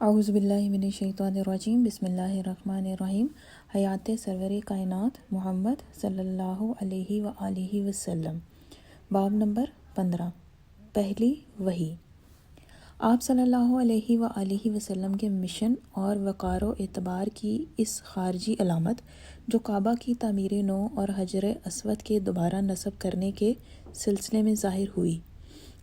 اعوذ باللہ من الشیطان الرجیم، بسم اللہ الرحمن الرحیم۔ حیات سرور کائنات محمد صلی اللہ علیہ وآلہ وسلم، باب نمبر 15، پہلی وحی۔ آپ صلی اللہ علیہ وآلہ وسلم کے مشن اور وقار و اعتبار کی اس خارجی علامت جو کعبہ کی تعمیر نو اور حجر اسود کے دوبارہ نصب کرنے کے سلسلے میں ظاہر ہوئی،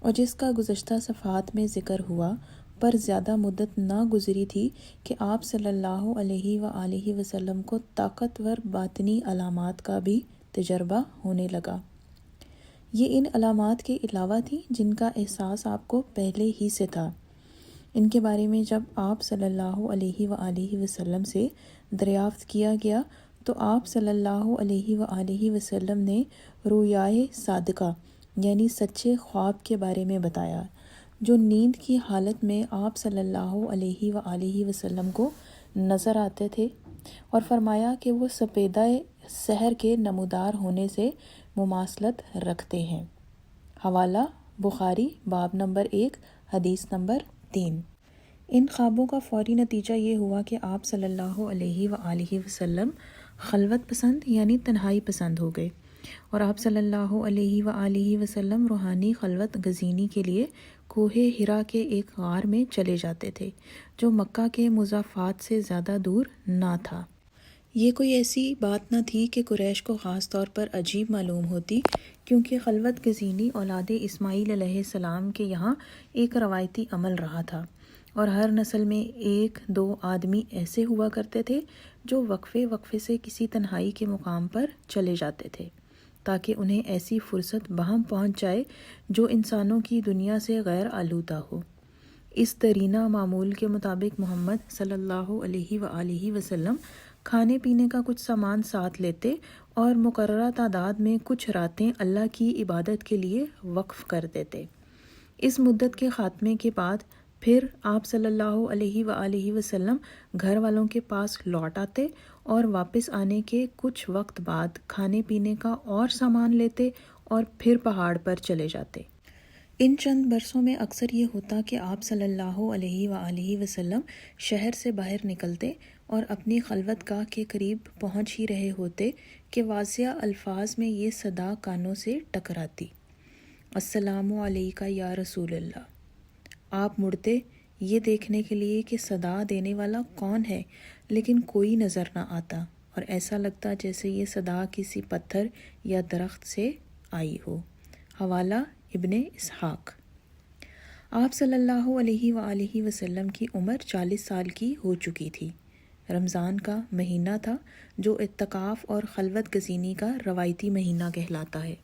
اور جس کا گزشتہ صفحات میں ذکر ہوا، پر زیادہ مدت نہ گزری تھی کہ آپ صلی اللہ علیہ وآلہ وسلم کو طاقتور باطنی علامات کا بھی تجربہ ہونے لگا۔ یہ ان علامات کے علاوہ تھی جن کا احساس آپ کو پہلے ہی سے تھا۔ ان کے بارے میں جب آپ صلی اللہ علیہ وآلہ وسلم سے دریافت کیا گیا تو آپ صلی اللہ علیہ وآلہ وسلم نے رؤیائے صادقہ یعنی سچے خواب کے بارے میں بتایا، جو نیند کی حالت میں آپ صلی اللہ علیہ وآلہ وسلم کو نظر آتے تھے، اور فرمایا کہ وہ سپیدہ سحر کے نمودار ہونے سے مماثلت رکھتے ہیں۔ حوالہ بخاری، باب نمبر 1، حدیث نمبر 3۔ ان خوابوں کا فوری نتیجہ یہ ہوا کہ آپ صلی اللہ علیہ وآلہ وسلم خلوت پسند یعنی تنہائی پسند ہو گئے، اور آپ صلی اللہ علیہ وآلہ وسلم روحانی خلوت گزینی کے لیے کوہ ہرا کے ایک غار میں چلے جاتے تھے، جو مکہ کے مضافات سے زیادہ دور نہ تھا۔ یہ کوئی ایسی بات نہ تھی کہ قریش کو خاص طور پر عجیب معلوم ہوتی، کیونکہ خلوت گزینی اولاد اسماعیل علیہ السلام کے یہاں ایک روایتی عمل رہا تھا، اور ہر نسل میں ایک دو آدمی ایسے ہوا کرتے تھے جو وقفے وقفے سے کسی تنہائی کے مقام پر چلے جاتے تھے، تاکہ انہیں ایسی فرصت بہم پہنچ جائے جو انسانوں کی دنیا سے غیر آلودہ ہو۔ اس درینہ معمول کے مطابق محمد صلی اللہ علیہ وآلہ وسلم کھانے پینے کا کچھ سامان ساتھ لیتے اور مقررہ تعداد میں کچھ راتیں اللہ کی عبادت کے لیے وقف کر دیتے۔ اس مدت کے خاتمے کے بعد پھر آپ صلی اللہ علیہ وآلہ وسلم گھر والوں کے پاس لوٹ آتے، اور واپس آنے کے کچھ وقت بعد کھانے پینے کا اور سامان لیتے اور پھر پہاڑ پر چلے جاتے۔ ان چند برسوں میں اکثر یہ ہوتا کہ آپ صلی اللہ علیہ وآلہ وسلم شہر سے باہر نکلتے اور اپنی خلوت گاہ کے قریب پہنچ ہی رہے ہوتے کہ واضح الفاظ میں یہ صدا کانوں سے ٹکراتی: السلام علیکہ یا رسول اللہ۔ آپ مڑتے یہ دیکھنے کے لیے کہ صدا دینے والا کون ہے، لیکن کوئی نظر نہ آتا، اور ایسا لگتا جیسے یہ صدا کسی پتھر یا درخت سے آئی ہو۔ حوالہ ابن اسحاق۔ آپ صلی اللہ علیہ وآلہ وسلم کی عمر 40 سال کی ہو چکی تھی۔ رمضان کا مہینہ تھا، جو اعتکاف اور خلوت گزینی کا روایتی مہینہ کہلاتا ہے۔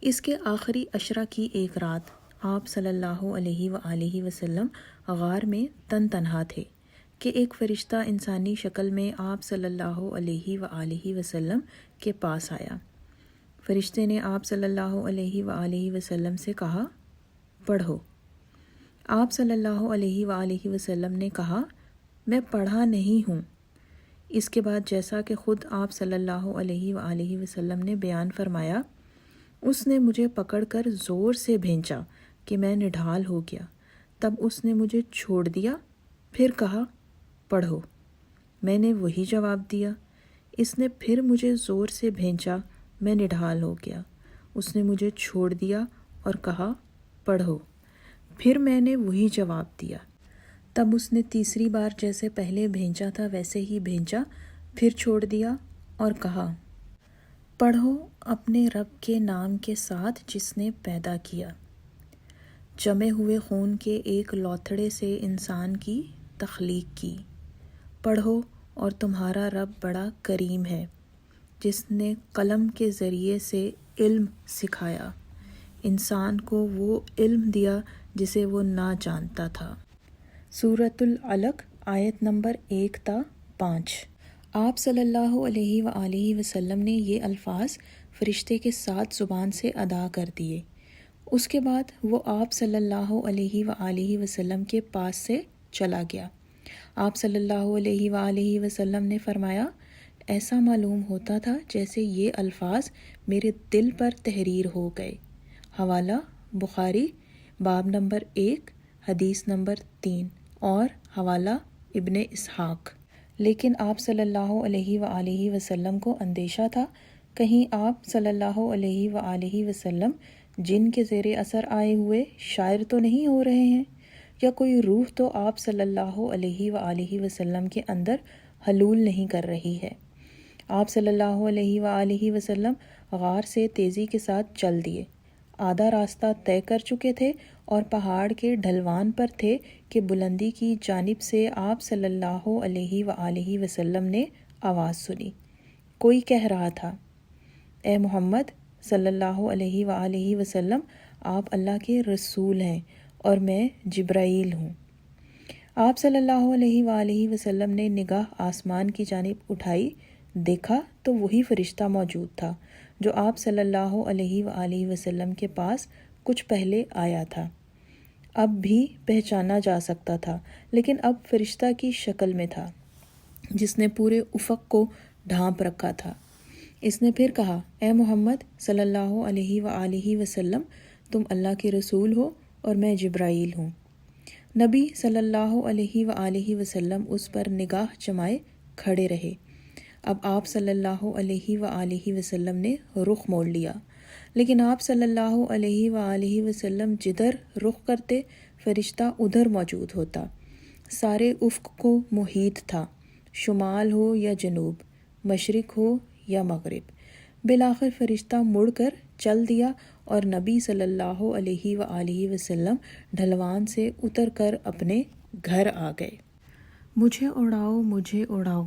اس کے آخری عشرہ کی ایک رات آپ صلی اللہ علیہ وآلہ وسلم غار میں تنہا تھے کہ ایک فرشتہ انسانی شکل میں آپ صلی اللہ علیہ وآلہ وسلم کے پاس آیا۔ فرشتے نے آپ صلی اللہ علیہ وآلہ وسلم سے کہا، پڑھو۔ آپ صلی اللہ علیہ وآلہ وسلم نے کہا، میں پڑھا نہیں ہوں۔ اس کے بعد جیسا کہ خود آپ صلی اللہ علیہ وآلہ وسلم نے بیان فرمایا، اس نے مجھے پکڑ کر زور سے بھینچا کہ میں نڈھال ہو گیا، تب اس نے مجھے چھوڑ دیا، پھر کہا، پڑھو۔ میں نے وہی جواب دیا۔ اس نے پھر مجھے زور سے بھینچا، میں نڈھال ہو گیا۔ اس نے مجھے چھوڑ دیا اور کہا، پڑھو۔ پھر میں نے وہی جواب دیا۔ تب اس نے تیسری بار جیسے پہلے بھینچا تھا ویسے ہی بھینچا، پھر چھوڑ دیا اور کہا، پڑھو اپنے رب کے نام کے ساتھ جس نے پیدا کیا، جمے ہوئے خون کے ایک لوتھڑے سے انسان کی تخلیق کی۔ پڑھو اور تمہارا رب بڑا کریم ہے، جس نے قلم کے ذریعے سے علم سکھایا، انسان کو وہ علم دیا جسے وہ نہ جانتا تھا۔ سورۃ العلق، آیت نمبر 1 تا 5۔ آپ صلی اللہ علیہ وآلہ وسلم نے یہ الفاظ فرشتے کے ساتھ زبان سے ادا کر دیے۔ اس کے بعد وہ آپ صلی اللہ علیہ وآلہ وسلم کے پاس سے چلا گیا۔ آپ صلی اللہ علیہ وآلہ وسلم نے فرمایا، ایسا معلوم ہوتا تھا جیسے یہ الفاظ میرے دل پر تحریر ہو گئے۔ حوالہ بخاری، باب نمبر 1، حدیث نمبر 3، اور حوالہ ابن اسحاق۔ لیکن آپ صلی اللہ علیہ وآلہ وسلم کو اندیشہ تھا کہیں آپ صلی اللہ علیہ وآلہ وسلم جن کے زیر اثر آئے ہوئے شاعر تو نہیں ہو رہے ہیں، یا کوئی روح تو آپ صلی اللہ علیہ وآلہ وسلم کے اندر حلول نہیں کر رہی ہے۔ آپ صلی اللہ علیہ وآلہ وسلم غار سے تیزی کے ساتھ چل دیے، آدھا راستہ طے کر چکے تھے اور پہاڑ کے ڈھلوان پر تھے کہ بلندی کی جانب سے آپ صلی اللہ علیہ وآلہ وسلم نے آواز سنی۔ کوئی کہہ رہا تھا، اے محمد صلی اللہ علیہ وآلہ وسلم، آپ اللہ کے رسول ہیں اور میں جبرائیل ہوں۔ آپ صلی اللہ علیہ وآلہ وسلم نے نگاہ آسمان کی جانب اٹھائی، دیکھا تو وہی فرشتہ موجود تھا جو آپ صلی اللہ علیہ وآلہ وسلم کے پاس کچھ پہلے آیا تھا۔ اب بھی پہچانا جا سکتا تھا، لیکن اب فرشتہ کی شکل میں تھا جس نے پورے افق کو ڈھانپ رکھا تھا۔ اس نے پھر کہا، اے محمد صلی اللہ علیہ وآلہ وسلم، تم اللہ کے رسول ہو اور میں جبرائیل ہوں۔ نبی صلی اللہ علیہ وآلہ وسلم اس پر نگاہ جمائے کھڑے رہے۔ اب آپ صلی اللہ علیہ وآلہ وسلم نے رخ موڑ لیا، لیکن آپ صلی اللہ علیہ وآلہ وسلم جدھر رخ کرتے فرشتہ ادھر موجود ہوتا۔ سارے افق کو محیط تھا، شمال ہو یا جنوب، مشرق ہو یا مغرب۔ بالآخر فرشتہ مڑ کر چل دیا اور نبی صلی اللہ علیہ وآلہ وسلم ڈھلوان سے اتر کر اپنے گھر آ گئے۔ مجھے اڑاؤ، مجھے اڑاؤ،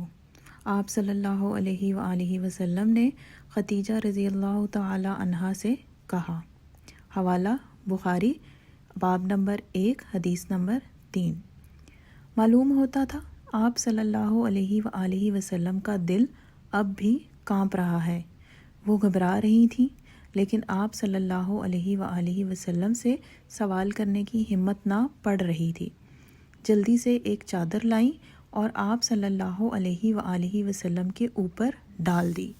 آپ صلی اللہ علیہ وآلہ وسلم نے خدیجہ رضی اللہ تعالی عنہا سے کہا۔ حوالہ بخاری، باب نمبر 1، حدیث نمبر 3۔ معلوم ہوتا تھا آپ صلی اللہ علیہ وآلہ وسلم کا دل اب بھی کانپ رہا ہے۔ وہ گھبرا رہی تھیں، لیکن آپ صلی اللہ علیہ وآلہ وسلم سے سوال کرنے کی ہمت نہ پڑ رہی تھی۔ جلدی سے ایک چادر لائیں اور آپ صلی اللہ علیہ وآلہ وسلم کے اوپر ڈال دی۔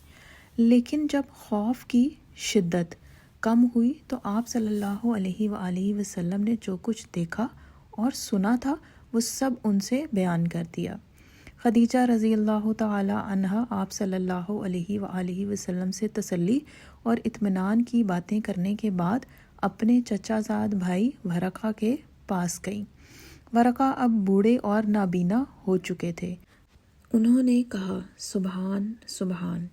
لیکن جب خوف کی شدت کم ہوئی تو آپ صلی اللہ علیہ وآلہ وسلم نے جو کچھ دیکھا اور سنا تھا وہ سب ان سے بیان کر دیا۔ خدیجہ رضی اللہ تعالی عنہا آپ صلی اللہ علیہ وآلہ وسلم سے تسلی اور اطمینان کی باتیں کرنے کے بعد اپنے چچا زاد بھائی ورقہ کے پاس گئیں۔ ورقہ اب بوڑھے اور نابینا ہو چکے تھے۔ انہوں نے کہا، سبحان سبحان،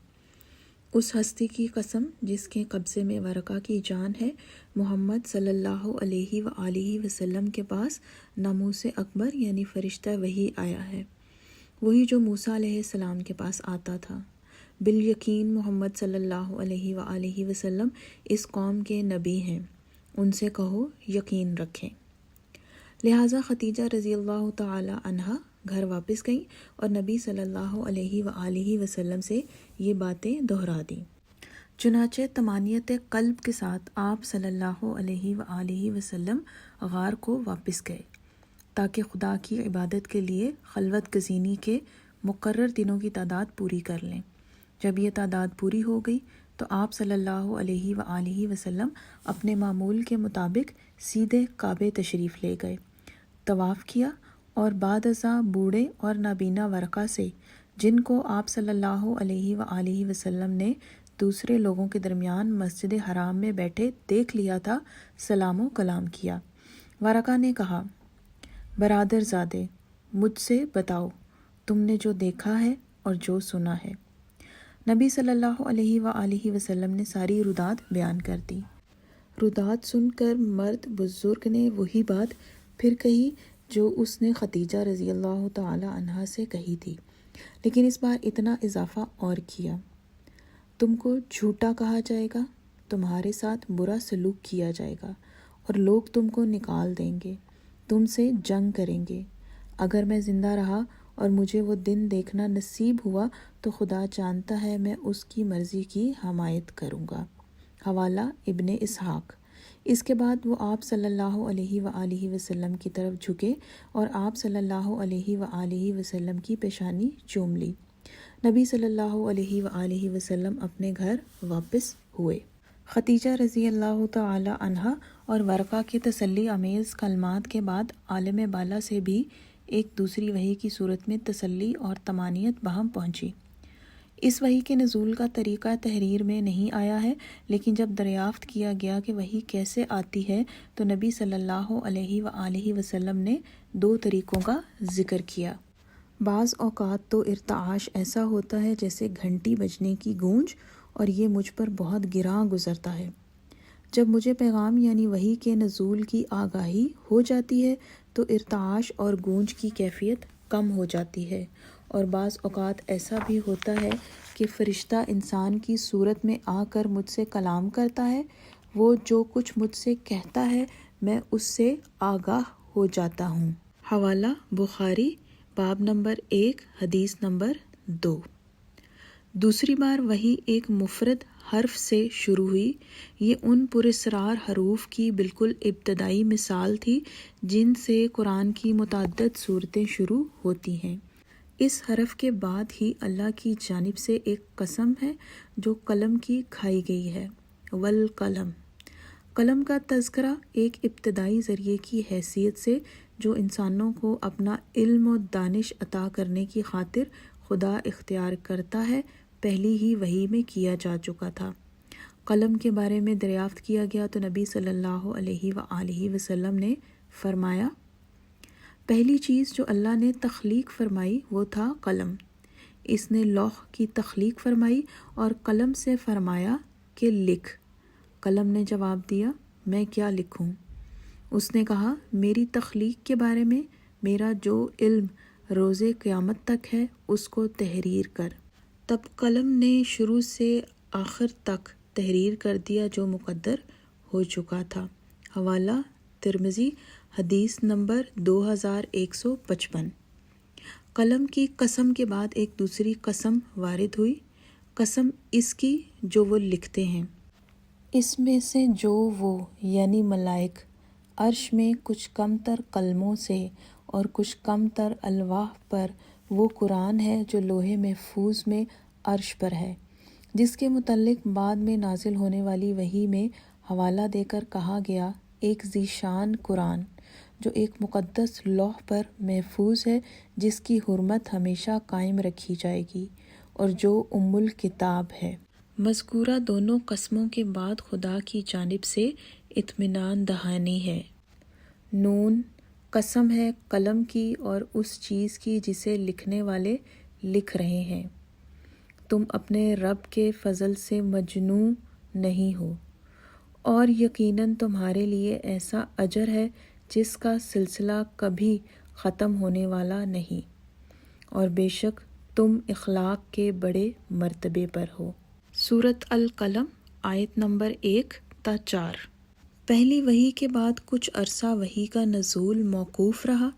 اس ہستی کی قسم جس کے قبضے میں ورقہ کی جان ہے، محمد صلی اللہ علیہ وآلہ وسلم کے پاس ناموس اکبر یعنی فرشتہ وحی آیا ہے، وہی جو موسیٰ علیہ السلام کے پاس آتا تھا۔ بالیقین محمد صلی اللہ علیہ وآلہ وسلم اس قوم کے نبی ہیں، ان سے کہو یقین رکھیں۔ لہٰذا خدیجہ رضی اللہ تعالی عنہا گھر واپس گئیں اور نبی صلی اللہ علیہ وآلہ وسلم سے یہ باتیں دہرا دیں۔ چنانچہ طمانینت قلب کے ساتھ آپ صلی اللہ علیہ وآلہ وسلم غار کو واپس گئے تاکہ خدا کی عبادت کے لیے خلوت گزینی کے مقرر دنوں کی تعداد پوری کر لیں۔ جب یہ تعداد پوری ہو گئی تو آپ صلی اللہ علیہ وآلہ وسلم اپنے معمول کے مطابق سیدھے کعبے تشریف لے گئے، طواف کیا اور بعد ازاں بوڑھے اور نابینا ورقہ سے، جن کو آپ صلی اللہ علیہ وآلہ وسلم نے دوسرے لوگوں کے درمیان مسجد حرام میں بیٹھے دیکھ لیا تھا، سلام و کلام کیا۔ ورقہ نے کہا، برادر زادے، مجھ سے بتاؤ تم نے جو دیکھا ہے اور جو سنا ہے۔ نبی صلی اللہ علیہ وآلہ وسلم نے ساری رودات بیان کر دی۔ رودات سن کر مرد بزرگ نے وہی بات پھر کہی جو اس نے خدیجہ رضی اللہ تعالی عنہا سے کہی تھی، لیکن اس بار اتنا اضافہ اور کیا، تم کو جھوٹا کہا جائے گا، تمہارے ساتھ برا سلوک کیا جائے گا اور لوگ تم کو نکال دیں گے، تم سے جنگ کریں گے۔ اگر میں زندہ رہا اور مجھے وہ دن دیکھنا نصیب ہوا تو خدا جانتا ہے میں اس کی مرضی کی حمایت کروں گا۔ حوالہ ابن اسحاق۔ اس کے بعد وہ آپ صلی اللہ علیہ وآلہ وسلم کی طرف جھکے اور آپ صلی اللہ علیہ وآلہ وسلم کی پیشانی چوم لی۔ نبی صلی اللہ علیہ وآلہ وسلم اپنے گھر واپس ہوئے۔ خدیجہ رضی اللہ تعالی عنہا اور ورقہ کے تسلی آمیز کلمات کے بعد عالم بالا سے بھی ایک دوسری وحی کی صورت میں تسلی اور طمانینت بہم پہنچی۔ اس وحی کے نزول کا طریقہ تحریر میں نہیں آیا ہے، لیکن جب دریافت کیا گیا کہ وحی کیسے آتی ہے تو نبی صلی اللہ علیہ وآلہ وسلم نے 2 طریقوں کا ذکر کیا۔ بعض اوقات تو ارتعاش ایسا ہوتا ہے جیسے گھنٹی بجنے کی گونج، اور یہ مجھ پر بہت گراں گزرتا ہے۔ جب مجھے پیغام یعنی وحی کے نزول کی آگاہی ہو جاتی ہے تو ارتعاش اور گونج کی کیفیت کم ہو جاتی ہے، اور بعض اوقات ایسا بھی ہوتا ہے کہ فرشتہ انسان کی صورت میں آ کر مجھ سے کلام کرتا ہے، وہ جو کچھ مجھ سے کہتا ہے میں اس سے آگاہ ہو جاتا ہوں۔ حوالہ بخاری باب نمبر 1 حدیث نمبر 2۔ دوسری بار وحی ایک مفرد حرف سے شروع ہوئی۔ یہ ان پراسرار حروف کی بالکل ابتدائی مثال تھی جن سے قرآن کی متعدد صورتیں شروع ہوتی ہیں۔ اس حرف کے بعد ہی اللہ کی جانب سے ایک قسم ہے جو قلم کی کھائی گئی ہے، والقلم۔ قلم کا تذکرہ ایک ابتدائی ذریعے کی حیثیت سے جو انسانوں کو اپنا علم و دانش عطا کرنے کی خاطر خدا اختیار کرتا ہے، پہلی ہی وحی میں کیا جا چکا تھا۔ قلم کے بارے میں دریافت کیا گیا تو نبی صلی اللہ علیہ وآلہ وسلم نے فرمایا، پہلی چیز جو اللہ نے تخلیق فرمائی وہ تھا قلم۔ اس نے لوح کی تخلیق فرمائی اور قلم سے فرمایا کہ لکھ۔ قلم نے جواب دیا، میں کیا لکھوں؟ اس نے کہا، میری تخلیق کے بارے میں میرا جو علم روز قیامت تک ہے اس کو تحریر کر۔ تب قلم نے شروع سے آخر تک تحریر کر دیا جو مقدر ہو چکا تھا۔ حوالہ ترمذی حدیث نمبر 2155۔ قلم کی قسم کے بعد ایک دوسری قسم وارد ہوئی، قسم اس کی جو وہ لکھتے ہیں۔ اس میں سے جو وہ یعنی ملائک عرش میں کچھ کم تر قلموں سے اور کچھ کم تر الواح پر وہ قرآن ہے جو لوح محفوظ میں عرش پر ہے، جس کے متعلق بعد میں نازل ہونے والی وحی میں حوالہ دے کر کہا گیا، ایک ذی شان قرآن جو ایک مقدس لوح پر محفوظ ہے جس کی حرمت ہمیشہ قائم رکھی جائے گی، اور جو ام الکتاب ہے۔ مذکورہ دونوں قسموں کے بعد خدا کی جانب سے اطمینان دہانی ہے۔ نون قسم ہے قلم کی اور اس چیز کی جسے لکھنے والے لکھ رہے ہیں۔ تم اپنے رب کے فضل سے مجنوں نہیں ہو، اور یقیناً تمہارے لیے ایسا اجر ہے جس کا سلسلہ کبھی ختم ہونے والا نہیں، اور بے شک تم اخلاق کے بڑے مرتبے پر ہو۔ سورۃ القلم آیت نمبر 1 تا 4۔ پہلی وحی کے بعد کچھ عرصہ وحی کا نزول موقوف رہا،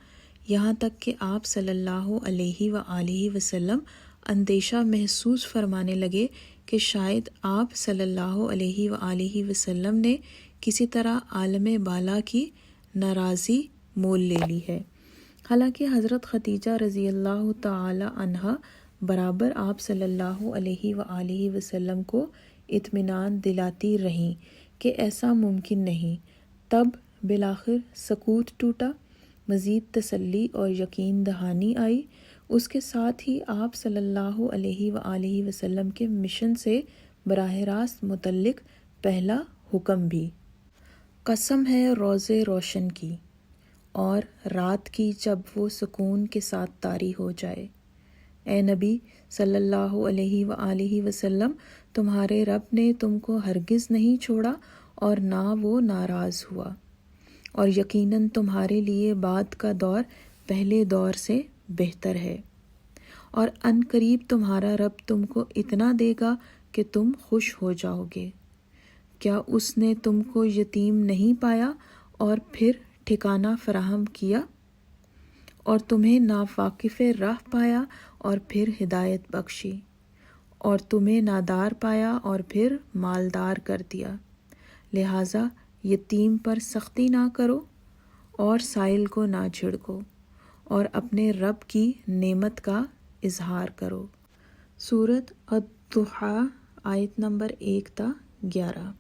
یہاں تک کہ آپ صلی اللہ علیہ وآلہ وسلم اندیشہ محسوس فرمانے لگے کہ شاید آپ صلی اللہ علیہ وآلہ وسلم نے کسی طرح عالم بالا کی ناراضی مول لے لی ہے۔ حالانکہ حضرت خدیجہ رضی اللہ تعالی عنہا برابر آپ صلی اللہ علیہ وآلہ وسلم کو اطمینان دلاتی رہیں کہ ایسا ممکن نہیں، تب بالآخر سکوت ٹوٹا، مزید تسلی اور یقین دہانی آئی۔ اس کے ساتھ ہی آپ صلی اللہ علیہ وآلہ وسلم کے مشن سے براہ راست متعلق پہلا حکم بھی۔ قسم ہے روز روشن کی اور رات کی جب وہ سکون کے ساتھ طاری ہو جائے، اے نبی صلی اللہ علیہ وآلہ وسلم، تمہارے رب نے تم کو ہرگز نہیں چھوڑا اور نہ وہ ناراض ہوا، اور یقیناً تمہارے لیے بعد کا دور پہلے دور سے بہتر ہے، اور ان قریب تمہارا رب تم کو اتنا دے گا کہ تم خوش ہو جاؤ گے۔ کیا اس نے تم کو یتیم نہیں پایا اور پھر ٹھکانہ فراہم کیا، اور تمہیں ناواقف راہ پایا اور پھر ہدایت بخشی، اور تمہیں نادار پایا اور پھر مالدار کر دیا؟ لہٰذا یتیم پر سختی نہ کرو اور سائل کو نہ جھڑکو، اور اپنے رب کی نعمت کا اظہار کرو۔ سورۃ الضحیٰ آیت نمبر 1 تا 11۔